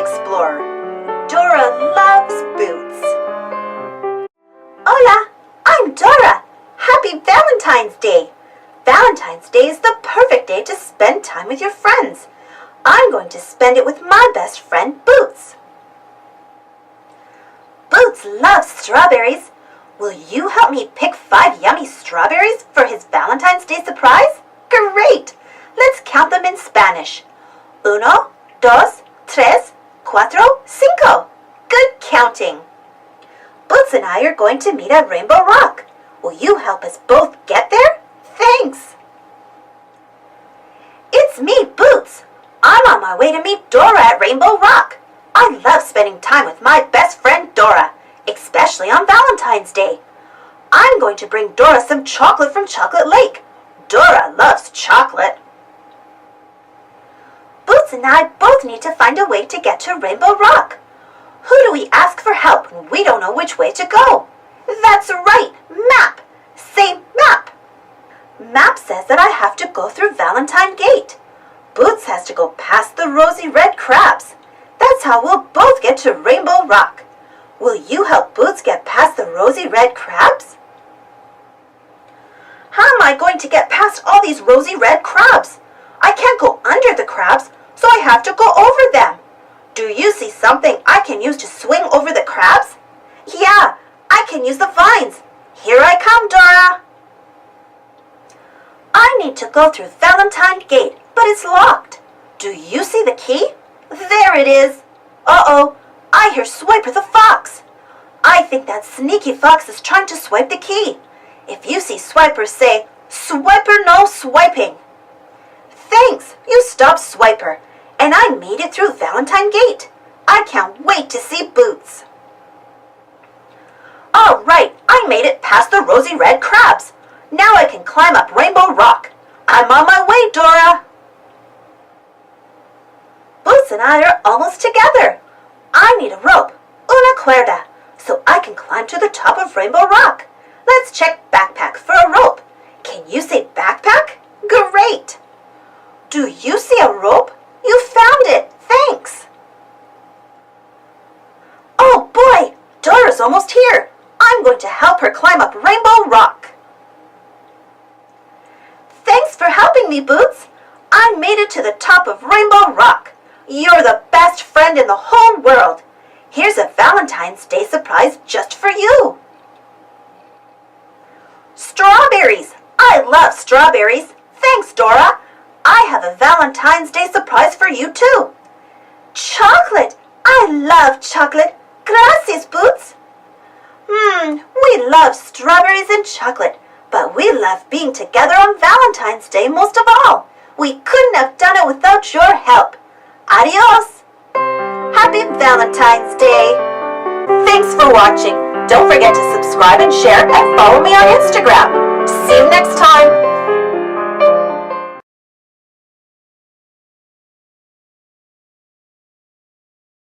explorer. Dora loves boots. Hola, I'm Dora. Happy Valentine's Day. Valentine's Day is the perfect day to spend time with your friends. I'm going to spend it with my best friend, Boots. Boots loves strawberries. Will you help me pick 5 yummy strawberries for his Valentine's Day surprise? Great! Let's count them in Spanish. 1, 2, 3, 4, 5. Good counting. Boots and I are going to meet at Rainbow Rock. Will you help us both get there? Thanks! It's me, Boots. I'm on my way to meet Dora at Rainbow Rock. I love spending time with my best friend Dora, especially on Valentine's Day. I'm going to bring Dora some chocolate from Chocolate Lake. Dora loves chocolate. Boots and I both need to find a way to get to Rainbow Rock. Who do we ask for help when we don't know which way to go? That's right, map. Say map. Map says that I have to go through Valentine Gate. Boots has to go past the rosy red crabs. That's how we'll both get to Rainbow Rock. Will you help Boots get past the rosy red crabs? How am I going to get past all these rosy red crabs? I can't go under the crabs, so I have to go over them. Do you see something I can use to swing over the crabs? Yeah, I can use the vines. Here I come, Dora. I need to go through Valentine Gate, but it's locked. Do you see the key? There it is. Uh-oh, I hear Swiper the fox. I think that sneaky fox is trying to swipe the key. If you see Swiper, say, Swiper no swiping. Thanks, you stopped Swiper, and I made it through Valentine Gate. I can't wait to see Boots. All right, I made it past the rosy red crabs. Now I can climb up Rainbow Rock. I'm on my way, Dora. Boots and I are almost together. I need a rope, una cuerda, so I can climb to the top of Rainbow Rock. Let's check backpack for a rope. Can you say backpack? Great! Do you see a rope? You found it! Thanks! Oh boy! Dora's almost here! I'm going to help her climb up Rainbow Rock. Thanks for helping me, Boots. I made it to the top of Rainbow Rock. You're the best friend in the whole world. Here's a Valentine's Day surprise just for you. Strawberries! I love strawberries. Thanks, Dora. I have a Valentine's Day surprise for you too. Chocolate! I love chocolate. Gracias, Boots. We love strawberries and chocolate, but we love being together on Valentine's Day most of all. We couldn't have done it without your help. Adios! Happy Valentine's Day! Thanks for watching. Don't forget to subscribe and share and follow me on Instagram.